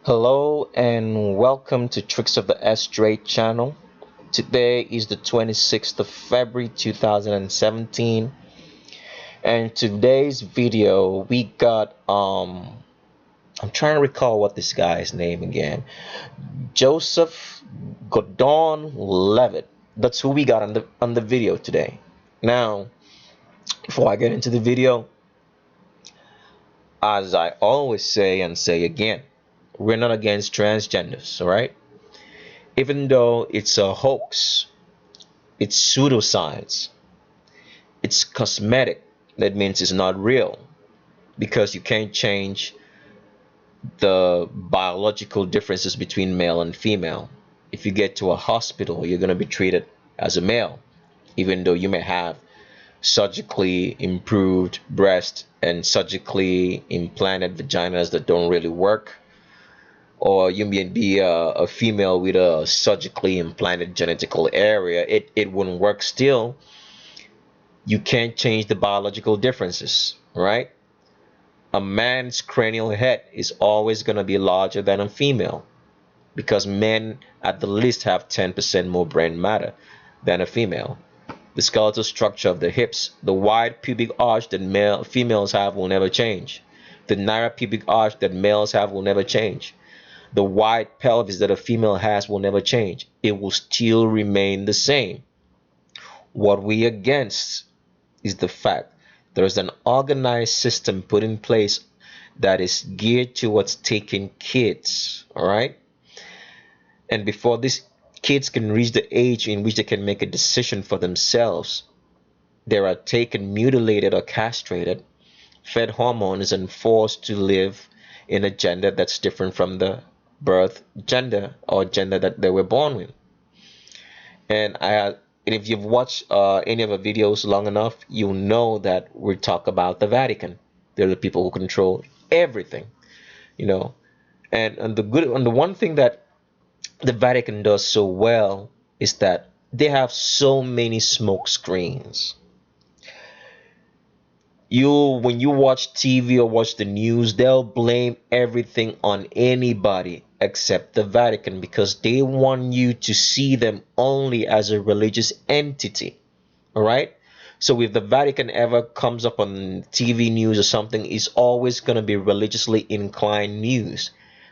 Hello and welcome to Tricks of the S Straight channel. Today is the 26th of February 2017, and today's video we got I'm trying to recall what this guy's name again. Joseph Gordon Levitt. That's who we got on the video today. Now, before I get into the video, as I always say and say again, we're not against transgenders, all right? Even though it's a hoax, it's pseudoscience, it's cosmetic. That means it's not real because you can't change the biological differences between male and female. If you get to a hospital, you're going to be treated as a male, even though you may have surgically improved breast and surgically implanted vaginas that don't really work, or you may be a female with a surgically implanted genetical area. It wouldn't work still. You can't change the biological differences, right? A man's cranial head is always going to be larger than a female because men at the least have 10% more brain matter than a female. The skeletal structure of the hips, the wide pubic arch that females have will never change. The narrow pubic arch that males have will never change. The wide pelvis that a female has will never change. It will still remain the same. What we against is the fact there is an organized system put in place that is geared towards taking kids, all right? And before these kids can reach the age in which they can make a decision for themselves, they are taken, mutilated, or castrated, fed hormones, and forced to live in a gender that's different from the birth gender or gender that they were born with. And if you've watched any of the videos long enough, you'll know that we talk about the Vatican. They're the people who control everything, you know. And the one thing that the Vatican does so well is that they have so many smoke screens. When you watch TV or watch the news, they'll blame everything on anybody except the Vatican because they want you to see them only as a religious entity. All right? So if the Vatican ever comes up on TV news or something, it's always going to be religiously inclined news.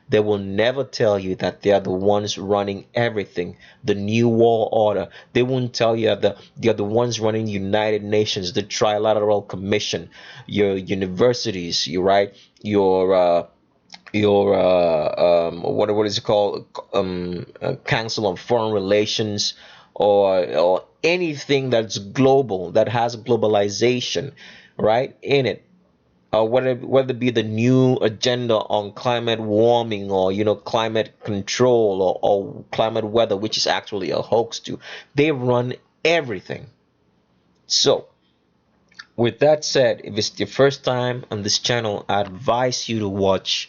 They will never tell you that they are the ones running everything, the New World Order. They won't tell you that they are the ones running the United Nations, the Trilateral Commission, your universities, you right, what is it called, Council on Foreign Relations, or anything that's global, that has globalization, right, in it. Whether it be the new agenda on climate warming, or climate control, or climate weather, which is actually a hoax too. They run everything. So with that said, if it's your first time on this channel, I advise you to watch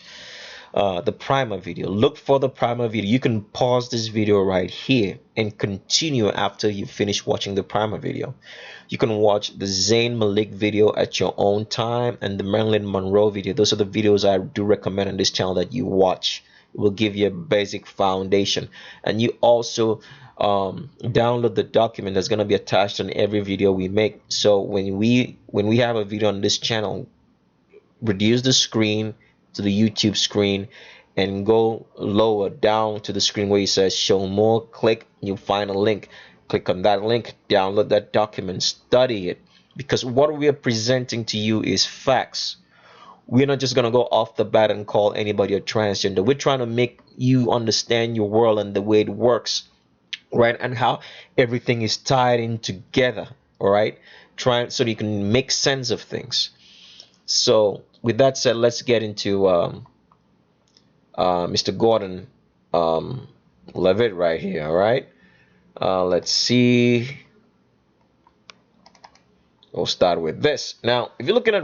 the primer video. Look for the primer video. You can pause this video right here and continue after you finish watching the primer video. You can watch the Zayn Malik video at your own time and the Marilyn Monroe video. Those are the videos I do recommend on this channel that you watch. It will give you a basic foundation. And you also download the document that's going to be attached on every video we make. So when we have a video on this channel, reduce the screen to the YouTube screen and go lower down to the screen where it says show more. Click, you'll find a link. Click on that link, download that document, study it, because what we are presenting to you is facts. We're not just going to go off the bat and call anybody a transgender. We're trying to make you understand your world and the way it works, right, and how everything is tied in together, all right, trying so you can make sense of things. So with that said, let's get into Mr. Gordon Levitt right here. All right, let's see. We'll start with this. Now, if you're looking at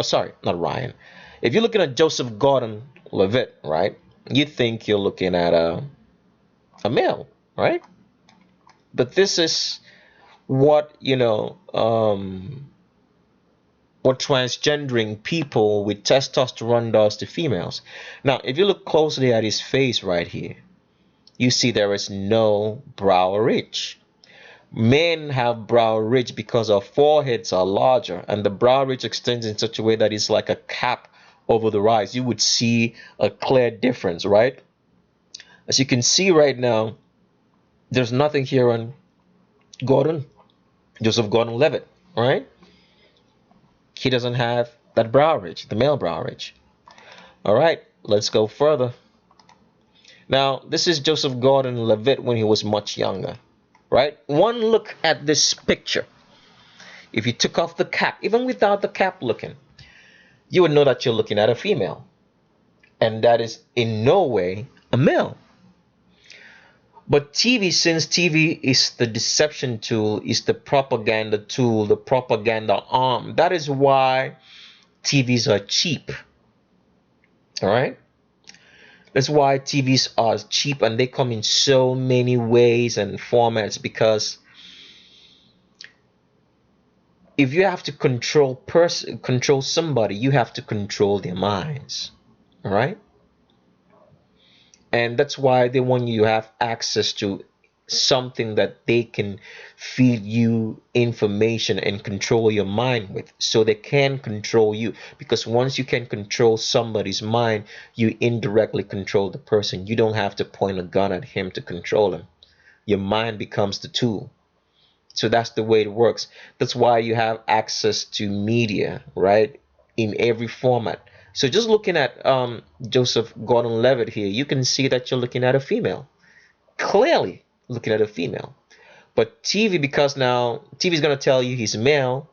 sorry, not Ryan. If you're looking at Joseph Gordon Levitt, right, you think you're looking at a male, right? But this is what what transgendering people with testosterone does to females. Now, if you look closely at his face right here, you see there is no brow ridge. Men have brow ridge because our foreheads are larger, and the brow ridge extends in such a way that it's like a cap over the eyes. You would see a clear difference, right? As you can see right now, there's nothing here on Gordon, Joseph Gordon-Levitt, right? He doesn't have that brow ridge, the male brow ridge. All right, let's go further. Now, this is Joseph Gordon-Levitt when he was much younger, right? One look at this picture. If you took off the cap, even without the cap looking, you would know that you're looking at a female. And that is in no way a male. But TV, since TV is the deception tool, is the propaganda tool, the propaganda arm, that is why TVs are cheap. All right? That's why TVs are cheap, and they come in so many ways and formats, because if you have to control somebody, you have to control their minds. All right? And that's why they want you to have access to something that they can feed you information and control your mind with, so they can control you. Because once you can control somebody's mind, you indirectly control the person. You don't have to point a gun at him to control him. Your mind becomes the tool. So that's the way it works. That's why you have access to media, right, in every format. So just looking at Joseph Gordon-Levitt here, you can see that you're looking at a female. Clearly looking at a female. But TV, because now TV is going to tell you he's male,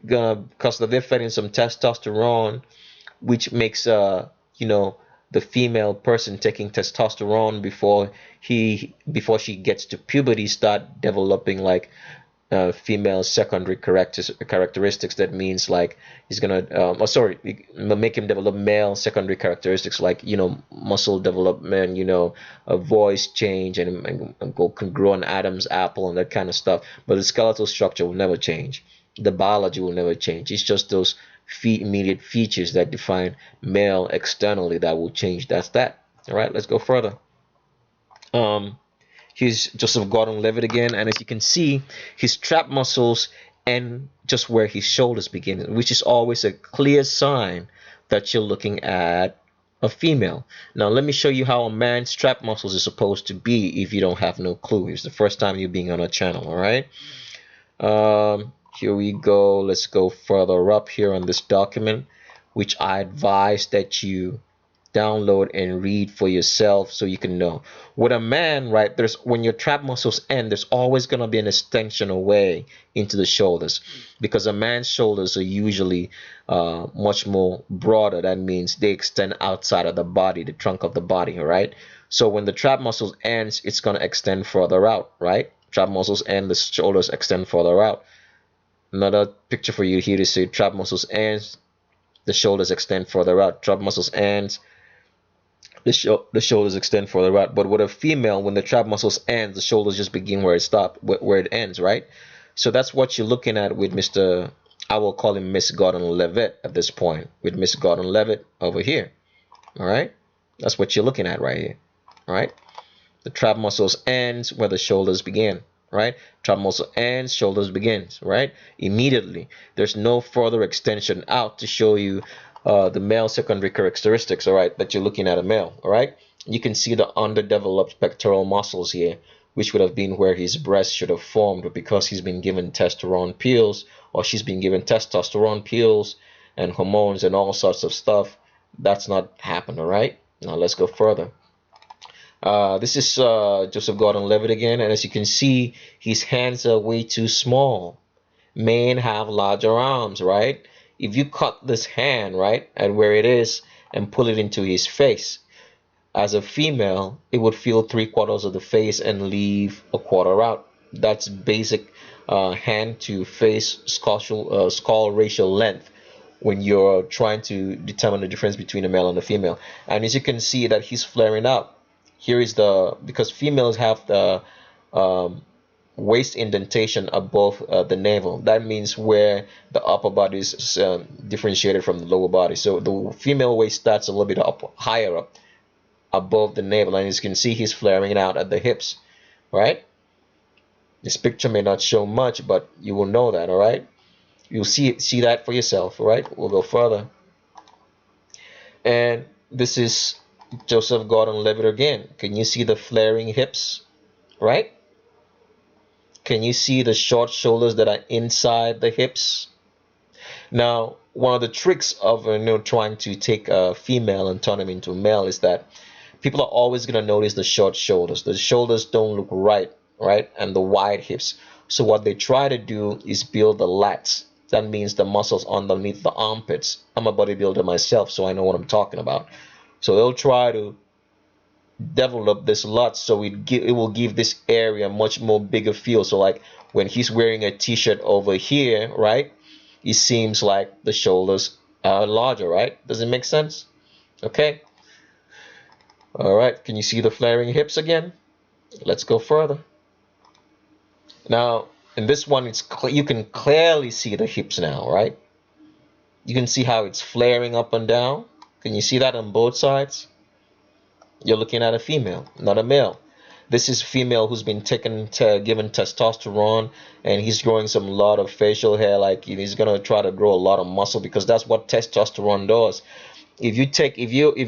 because they're feeding some testosterone, which makes the female person taking testosterone before she gets to puberty start developing like female secondary characteristics. That means like he's gonna make him develop male secondary characteristics, like muscle development, a voice change, and can grow an Adam's apple and that kind of stuff. But the skeletal structure will never change. The biology will never change. It's just those immediate features that define male externally that will change. That's that. All right, let's go further. Here's Joseph Gordon-Levitt again, and as you can see, his trap muscles end just where his shoulders begin, which is always a clear sign that you're looking at a female. Now let me show you how a man's trap muscles is supposed to be if you don't have no clue. It's the first time you're being on a channel. All right, here we go. Let's go further up here on this document, which I advise that you download and read for yourself so you can know. With a man, right, when your trap muscles end, there's always going to be an extension away into the shoulders, because a man's shoulders are usually much more broader. That means they extend outside of the body, the trunk of the body, right? So when the trap muscles ends, it's going to extend further out, right? Trap muscles end, the shoulders extend further out. Another picture for you here to see trap muscles ends, the shoulders extend further out. Trap muscles ends, the shoulders extend further out. But with a female, when the trap muscles end, the shoulders just begin where it stops, where it ends, right? So that's what you're looking at with Mr. I will call him Miss Gordon-Levitt at this point, with Miss Gordon-Levitt over here. All right, that's what you're looking at right here. All right, the trap muscles ends where the shoulders begin. Right, trap muscle ends, shoulders begins. Right, immediately. There's no further extension out to show you the male secondary characteristics, all right, that you're looking at a male. All right, you can see the underdeveloped pectoral muscles here, which would have been where his breast should have formed, but because he's been given testosterone pills, or she's been given testosterone pills and hormones and all sorts of stuff, that's not happened. All right, now let's go further. This is Joseph Gordon-Levitt again, and as you can see, his hands are way too small. Men have larger arms, right? If you cut this hand, right, at where it is and pull it into his face, as a female, it would fill 3/4 of the face and leave a quarter out. That's basic hand to face skull ratio length when you're trying to determine the difference between a male and a female. And as you can see that he's flaring out. Here is because females have the waist indentation above the navel. That means where the upper body is differentiated from the lower body. So the female waist starts a little bit up, higher up above the navel, and as you can see, he's flaring out at the hips, right? This picture may not show much, but you will know that, all right? You'll see that for yourself, all right? We'll go further. And this is Joseph Gordon-Levitt again. Can you see the flaring hips, right? Can you see the short shoulders that are inside the hips? Now, one of the tricks of trying to take a female and turn them into a male is that people are always going to notice the short shoulders. The shoulders don't look right, and the wide hips. So what they try to do is build the lats. That means the muscles underneath the armpits. I'm a bodybuilder myself, so I know what I'm talking about. So they'll try to develop this lat so it will give this area much more bigger feel. So like when he's wearing a t-shirt over here, right, it seems like the shoulders are larger, right? Does it make sense? Okay. All right, can you see the flaring hips again? Let's go further. Now, in this one, you can clearly see the hips now, right? You can see how it's flaring up and down. Can you see that on both sides? You're looking at a female, not a male. This is a female who's been given testosterone, and he's growing some lot of facial hair, like he's gonna try to grow a lot of muscle because that's what testosterone does. If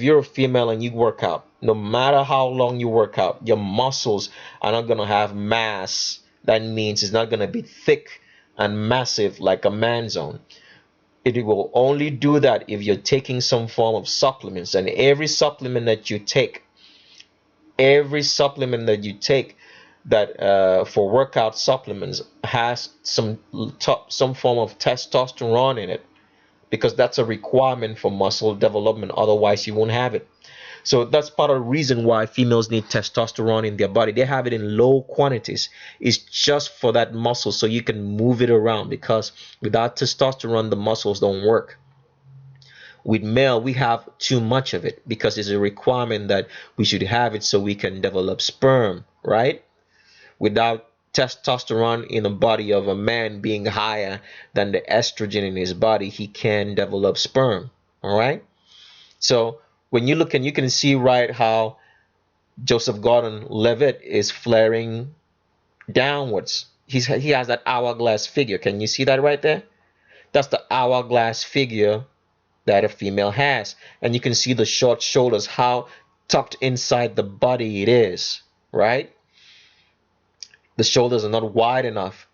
you're a female and you work out, no matter how long you work out, your muscles are not gonna have mass. That means it's not gonna be thick and massive like a man's own. It will only do that if you're taking some form of supplements, and every supplement that you take that for workout supplements has some form of testosterone in it, because that's a requirement for muscle development. Otherwise you won't have it. So that's part of the reason why females need testosterone in their body. They have it in low quantities. It's just for that muscle so you can move it around, because without testosterone the muscles don't work. With male, we have too much of it because it's a requirement that we should have it so we can develop sperm, right? Without testosterone in the body of a man being higher than the estrogen in his body, he can develop sperm, all right? So when you look, and you can see right how Joseph Gordon-Levitt is flaring downwards. He has that hourglass figure. Can you see that right there? That's the hourglass figure that a female has. And you can see the short shoulders, how tucked inside the body it is, right? The shoulders are not wide enough,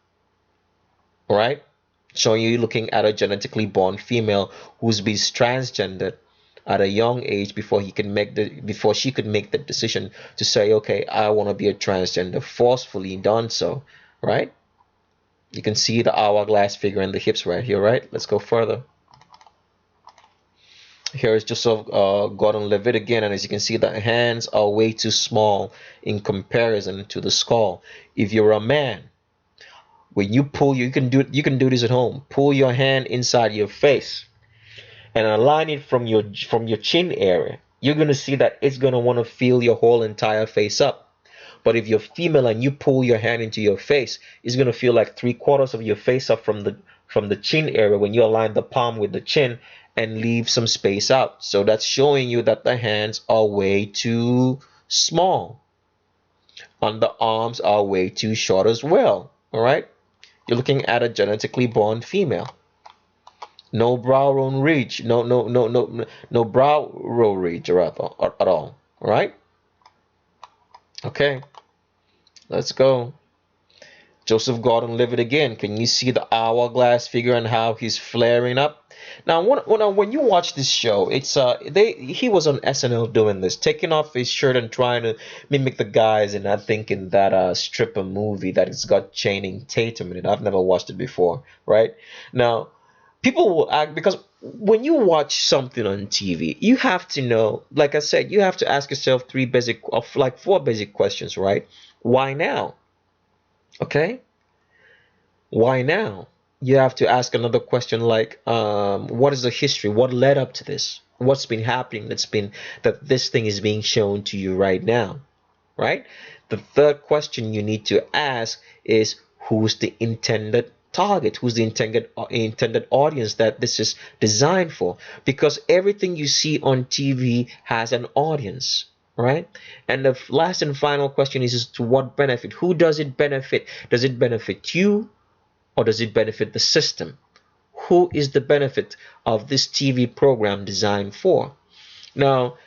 right? Showing you looking at a genetically born female who's been transgendered at a young age before she could make the decision to say, okay, I want to be a transgender, forcefully done so, right? You can see the hourglass figure and the hips right here, right? Let's go further. Here is Joseph Gordon-Levitt again, and as you can see, the hands are way too small in comparison to the skull. If you're a man, when you pull, you can do this at home. Pull your hand inside your face and align it from your chin area. You're gonna see that it's gonna want to fill your whole entire face up. But if you're female and you pull your hand into your face, it's gonna feel like 3/4 of your face up from the chin area when you align the palm with the chin and leave some space out. So that's showing you that the hands are way too small, and the arms are way too short as well. All right, you're looking at a genetically born female. No brow bone ridge, no brow row ridge at all. All right. Okay, let's go. Joseph Gordon-Levitt again. Can you see the hourglass figure and how he's flaring up? Now, when you watch this show, it's he was on SNL doing this, taking off his shirt and trying to mimic the guys, and I think in that stripper movie that it's got Channing Tatum in it. I've never watched it before, right? Now, people will act, because when you watch something on TV, you have to know, like I said, you have to ask yourself four basic questions, right? Why now? Okay? Why now? You have to ask another question like, what is the history? What led up to this? What's been happening that this thing is being shown to you right now? right? The third question you need to ask is, who's the intended target? Who's the intended audience that this is designed for? Because everything you see on TV has an audience, right? And the last and final question is to what benefit? Who does it benefit? Does it benefit you, or does it benefit the system? Who is the benefit of this TV program designed for? Now,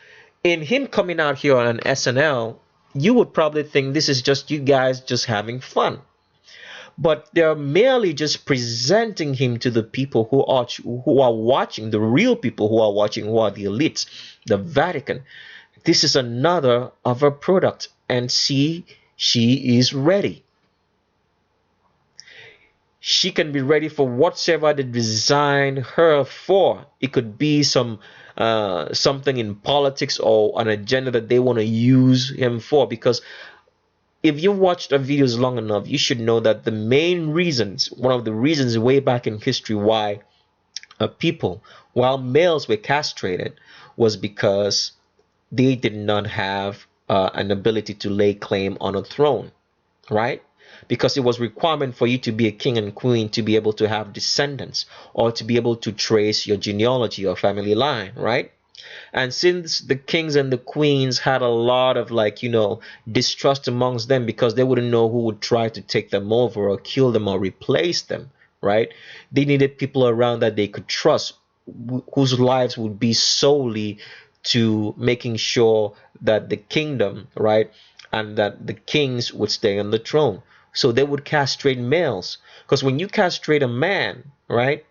in him coming out here on an SNL, you would probably think this is just you guys just having fun. But they're merely just presenting him to the people who are watching, the real people who are watching, who are the elites, the Vatican. This is another of her product, and see, she is ready. She can be ready for whatsoever they design her for. It could be something in politics or an agenda that they want to use him for. Because if you've watched the videos long enough, you should know that the main reasons, one of the reasons way back in history why people, while males were castrated, was because they did not have an ability to lay claim on a throne, right? Because it was requirement for you to be a king and queen to be able to have descendants or to be able to trace your genealogy or family line, right? And since the kings and the queens had a lot of, like, distrust amongst them, because they wouldn't know who would try to take them over or kill them or replace them, right? They needed people around that they could trust, whose lives would be solely to making sure that the kingdom, right, and that the kings would stay on the throne. So they would castrate males, because when you castrate a man, right,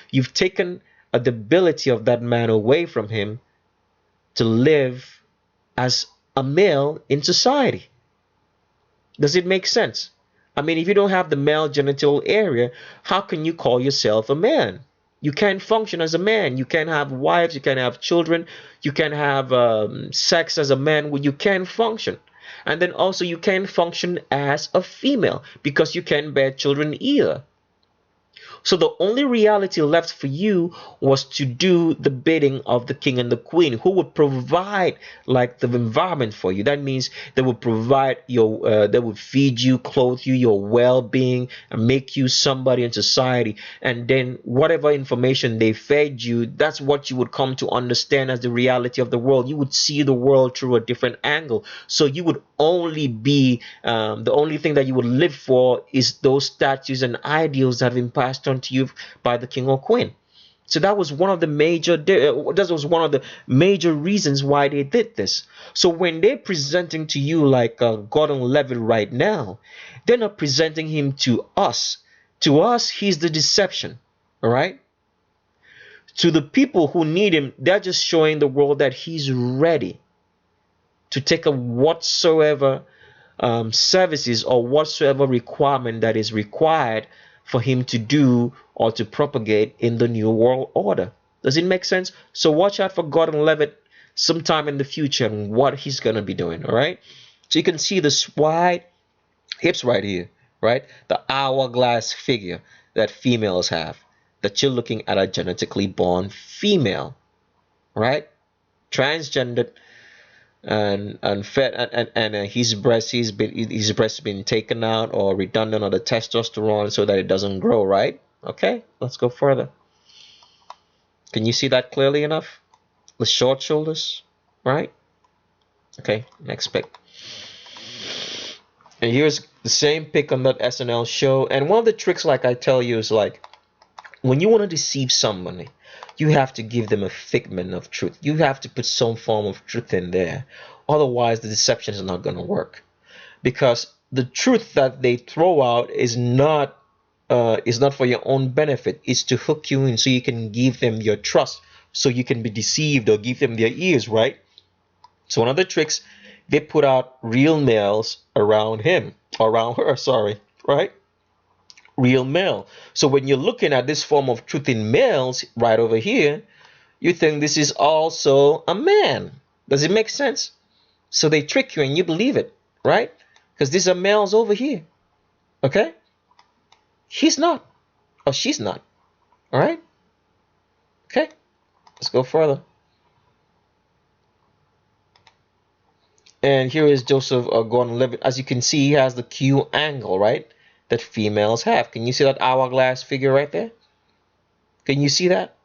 you've taken the ability of that man away from him to live as a male in society. Does it make sense? I mean, if you don't have the male genital area, how can you call yourself a man? You can't function as a man. You can't have wives. You can't have children. You can't have sex as a man. You can't function. And then also you can't function as a female because you can't bear children either. So the only reality left for you was to do the bidding of the king and the queen, who would provide like the environment for you. That means they would provide they would feed you, clothe you, your well-being, and make you somebody in society. And then whatever information they fed you, that's what you would come to understand as the reality of the world. You would see the world through a different angle. So you would only be the only thing that you would live for is those statues and ideals that have been passed on to you by the king or queen. So that was one of the major reasons why they did this. So when they're presenting to you like Gordon Levitt right now, they're not presenting him to us. To us, he's the deception. All right. To the people who need him, they're just showing the world that he's ready to take a whatsoever services or whatsoever requirement that is required for him to do or to propagate in the new world order. Does it make sense? So watch out for Gordon Levitt sometime in the future and what he's going to be doing. All right. So you can see the wide hips right here, right? The hourglass figure that females have, that you're looking at a genetically born female, right? Transgendered and fed, and his breast been taken out or redundant of the testosterone so that it doesn't grow, right? Okay, let's go further. Can you see that clearly enough? The short shoulders, right? Okay, next pic. And here's the same pic on that SNL show. And one of the tricks, like I tell you, is like when you want to deceive somebody, you have to give them a figment of truth. You have to put some form of truth in there. Otherwise, the deception is not going to work. Because the truth that they throw out is not for your own benefit. It's to hook you in so you can give them your trust, so you can be deceived or give them their ears, right? So one of the tricks, they put out real males around him, around her, sorry, right? Real male. So when you're looking at this form of truth in males right over here, you think this is also a man. Does it make sense? So they trick you and you believe it, right? Because these are males over here. Okay? He's not. Or she's not. All right? Okay? Let's go further. And here is Joseph Gordon-Levitt. As you can see, he has the Q angle, right? That females have. Can you see that hourglass figure right there? Can you see that?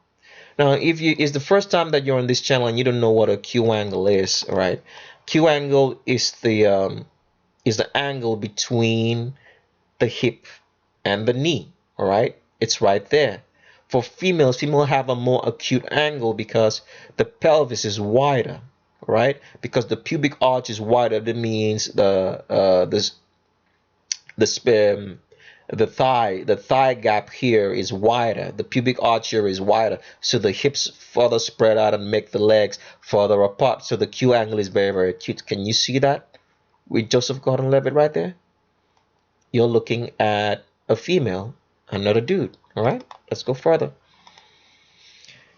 Now, if you it's the first time that you're on this channel and you don't know what a Q angle is, right? Q angle is the angle between the hip and the knee, all right? It's right there. For females, females have a more acute angle because the pelvis is wider, right? Because the pubic arch is wider. That means the the thigh gap here is wider. The pubic arch here is wider, so the hips further spread out and make the legs further apart. So the Q angle is very, very acute. Can you see that with Joseph Gordon-Levitt right there? You're looking at a female and not a dude. All right, let's go further.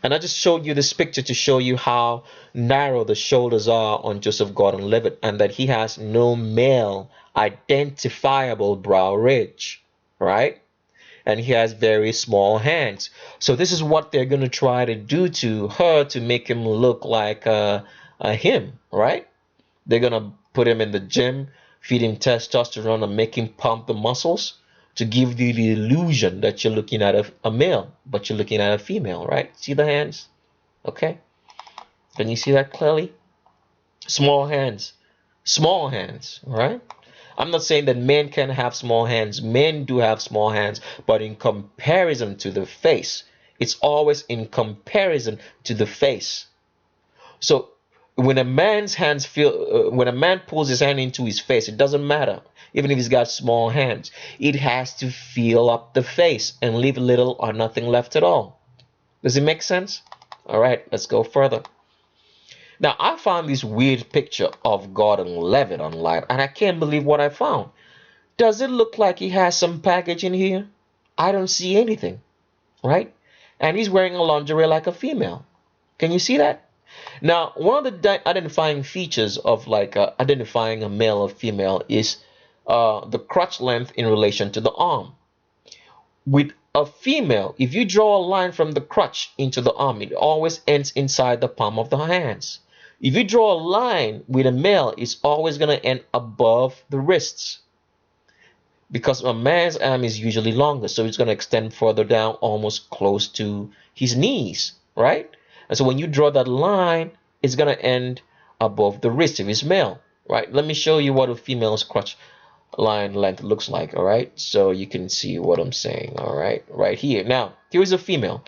And I just showed you this picture to show you how narrow the shoulders are on Joseph Gordon-Levitt, and that he has no male identifiable brow ridge, right? And he has very small hands. So this is what they're going to try to do to her to make him look like him, right? They're going to put him in the gym, feed him testosterone, and make him pump the muscles to give you the illusion that you're looking at a male, but you're looking at a female, right? See the hands? Okay. Can you see that clearly? Small hands. Small hands, right? I'm not saying that men can have small hands. Men do have small hands, but in comparison to the face, it's always in comparison to the face. So when a man's hands feel, when a man pulls his hand into his face, it doesn't matter. Even if he's got small hands, it has to feel up the face and leave little or nothing left at all. Does it make sense? All right, let's go further. Now, I found this weird picture of Gordon-Levitt online, and I can't believe what I found. Does it look like he has some package in here? I don't see anything, right? And he's wearing a lingerie like a female. Can you see that? Now, one of the identifying features of identifying a male or female is the crotch length in relation to the arm. With a female, if you draw a line from the crotch into the arm, it always ends inside the palm of the hands. If you draw a line with a male, it's always going to end above the wrists, because a man's arm is usually longer, so it's going to extend further down, almost close to his knees, right? And so when you draw that line, it's going to end above the wrist if it's male, right? Let me show you what a female's crotch line length looks like, all right? So you can see what I'm saying, all right? Right here. Now, here's a female.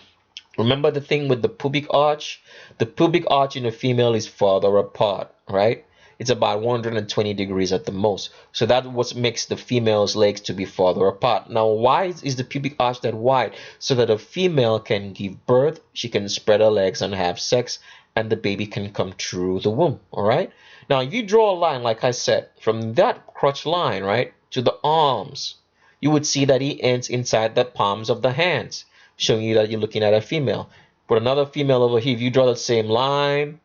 Remember the thing with the pubic arch? The pubic arch in a female is farther apart, right? It's about 120 degrees at the most. So that's what makes the female's legs to be farther apart. Now, why is the pubic arch that wide? So that a female can give birth, she can spread her legs and have sex, and the baby can come through the womb, all right? Now, if you draw a line, like I said, from that crotch line, right, to the arms, you would see that it ends inside the palms of the hands, showing you that you're looking at a female. But another female over here, if you draw the same line,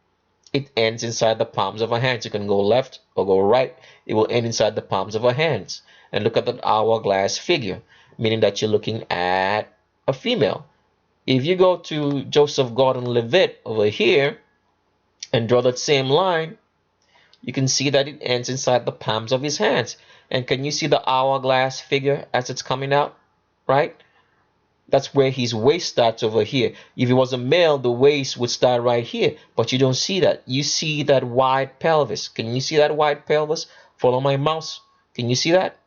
it ends inside the palms of her hands. You can go left or go right. It will end inside the palms of her hands. And look at that hourglass figure, meaning that you're looking at a female. If you go to Joseph Gordon-Levitt over here and draw that same line, you can see that it ends inside the palms of his hands. And can you see the hourglass figure as it's coming out, right? That's where his waist starts over here. If he was a male, the waist would start right here, but you don't see that. You see that wide pelvis. Can you see that wide pelvis? Follow my mouse. Can you see that?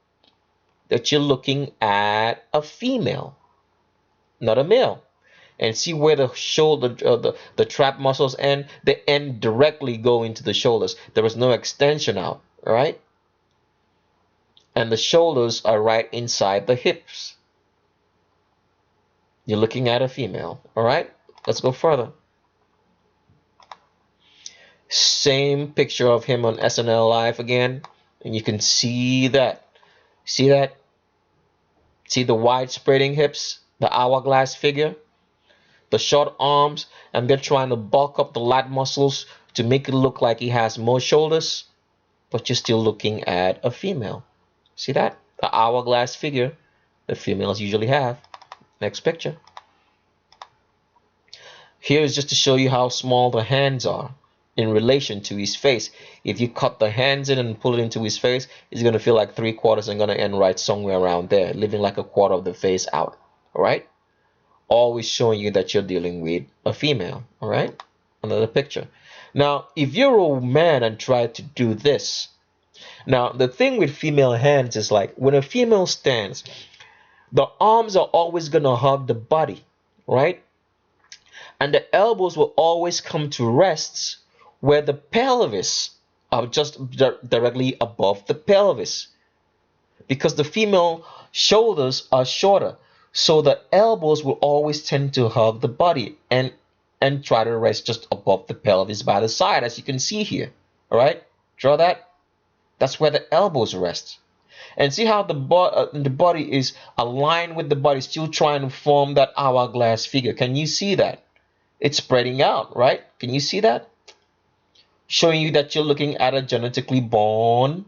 That you're looking at a female, not a male. And see where the shoulder, the trap muscles end? They end directly go into the shoulders. There is no extension out, all right? And the shoulders are right inside the hips. You're looking at a female, all right? Let's go further. Same picture of him on SNL Live again, and you can see that. See that? See the wide spreading hips, the hourglass figure, the short arms, and they're trying to bulk up the lat muscles to make it look like he has more shoulders, but you're still looking at a female. See that? The hourglass figure that females usually have. Next picture. Here is just to show you how small the hands are. in relation to his face. If you cut the hands in and pull it into his face, it's going to feel like 3/4 and going to end right somewhere around there, leaving like a quarter of the face out. All right? Always showing you that you're dealing with a female. All right? Another picture. Now, if you're a man and try to do this, now the thing with female hands is like when a female stands, the arms are always going to hug the body, right? And the elbows will always come to rests where the pelvis are just directly above the pelvis, because the female shoulders are shorter, so the elbows will always tend to hug the body and try to rest just above the pelvis by the side, as you can see here. All right, draw that. That's where the elbows rest. And see how the body is aligned with the body, still trying to form that hourglass figure. Can you see that? It's spreading out, right? Can you see that? Showing you that you're looking at a genetically born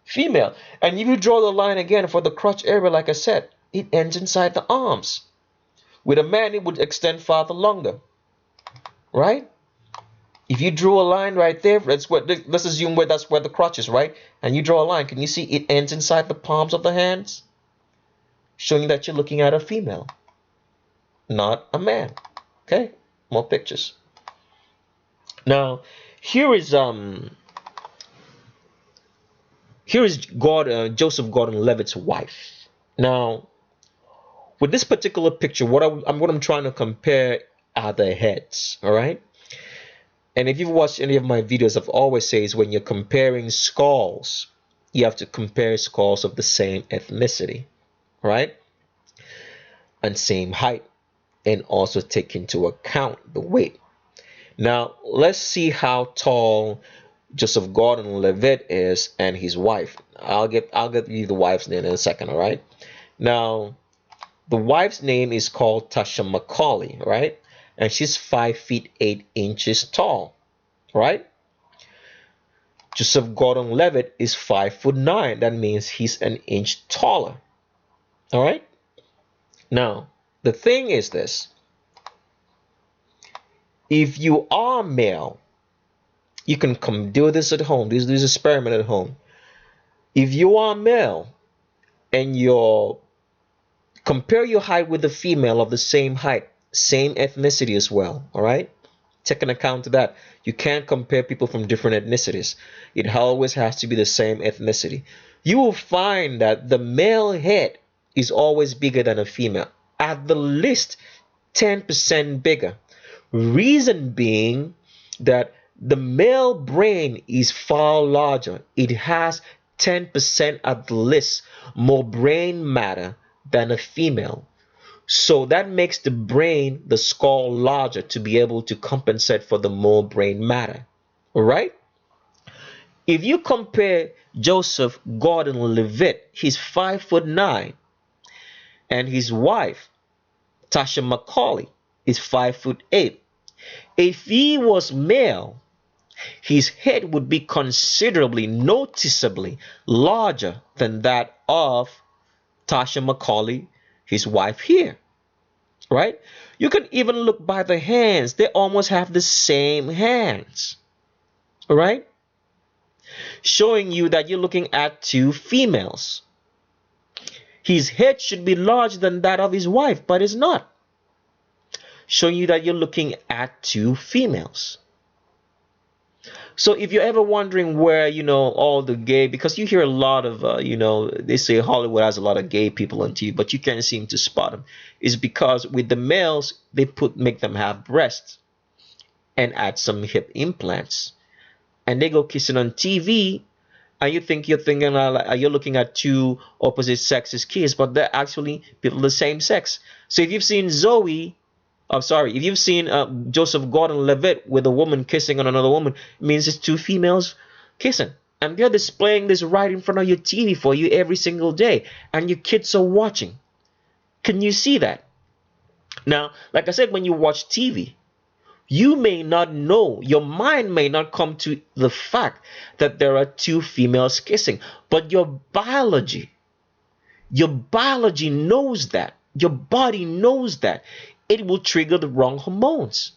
female. And if you draw the line again for the crotch area, like I said, it ends inside the arms. With a man, it would extend farther longer, right? If you drew a line right there, let's assume that's where the crotch is, right? And you draw a line, can you see it ends inside the palms of the hands? Showing that you're looking at a female, not a man. Okay, more pictures. Now, here is Joseph Gordon-Levitt's wife. Now, with this particular picture, what I'm trying to compare are the heads. All right. And if you've watched any of my videos, I've always said when you're comparing skulls, you have to compare skulls of the same ethnicity, right? And same height, and also take into account the weight. Now, let's see how tall Joseph Gordon-Levitt is and his wife. I'll get you the wife's name in a second, all right? Now, the wife's name is called Tasha Macaulay, right? And she's 5 feet 8 inches tall, right? Joseph Gordon-Levitt is 5'9". That means he's an inch taller, all right? Now, the thing is this. If you are male, you can come do this at home. Do this experiment at home. If you are male and compare your height with the female of the same height, same ethnicity as well, all right? Take an account of that. You can't compare people from different ethnicities. It always has to be the same ethnicity. You will find that the male head is always bigger than a female, at the least 10% bigger. Reason being that the male brain is far larger. It has 10% at the least more brain matter than a female. So that makes the brain, the skull, larger to be able to compensate for the more brain matter. All right? If you compare Joseph Gordon-Levitt, he's 5'9", and his wife, Tasha Macaulay, is 5'8". If he was male, his head would be considerably, noticeably larger than that of Tasha Macaulay, his wife here, right? You can even look by the hands. They almost have the same hands, all right? Showing you that you're looking at two females. His head should be larger than that of his wife, but it's not. Showing you that you're looking at two females. So if you're ever wondering where, all the gay, because you hear a lot of, they say Hollywood has a lot of gay people on TV, but you can't seem to spot them. It's because with the males, they make them have breasts and add some hip implants. And they go kissing on TV, and you're looking at two opposite sexes kiss, but they're actually people of the same sex. So if you've seen if you've seen Joseph Gordon-Levitt with a woman kissing on another woman, it means it's two females kissing. And they're displaying this right in front of your TV for you every single day. And your kids are watching. Can you see that? Now, like I said, when you watch TV, you may not know, your mind may not come to the fact that there are two females kissing. But your biology knows that. Your body knows that. It will trigger the wrong hormones.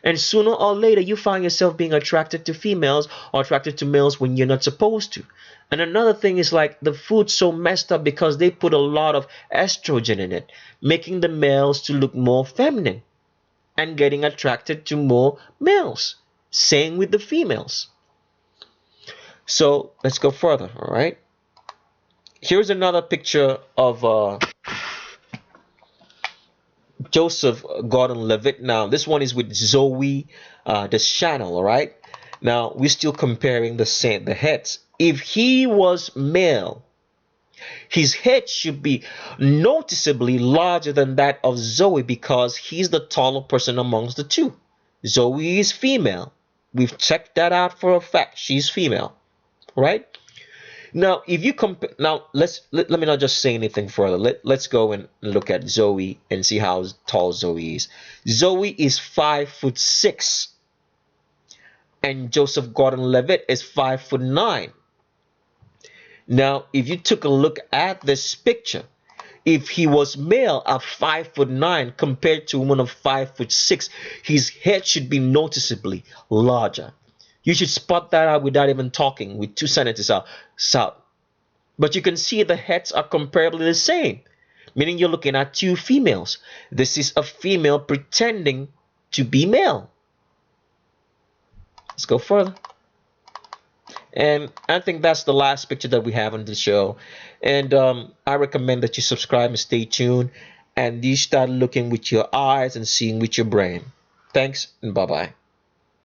And sooner or later, you find yourself being attracted to females or attracted to males when you're not supposed to. And another thing is like the food's so messed up because they put a lot of estrogen in it, making the males to look more feminine and getting attracted to more males. Same with the females. So let's go further, all right? Here's another picture of Joseph Gordon-Levitt. Now, this one is with Zoe Deschanel, all right? Now, we're still comparing the heads. If he was male, his head should be noticeably larger than that of Zoe because he's the taller person amongst the two. Zoe is female. We've checked that out for a fact. She's female, right? Now, if you compare, now let me not just say anything further. Let's go and look at Zoe and see how tall Zoe is. Zoe is 5'6", and Joseph Gordon-Levitt is 5'9". Now, if you took a look at this picture, if he was male at 5'9" compared to a woman of 5'6", his head should be noticeably larger. You should spot that out without even talking, with 2 sentences out. But you can see the heads are comparably the same, meaning you're looking at two females. This is a female pretending to be male. Let's go further. And I think that's the last picture that we have on the show. And I recommend that you subscribe and stay tuned, and you start looking with your eyes and seeing with your brain. Thanks, and bye-bye.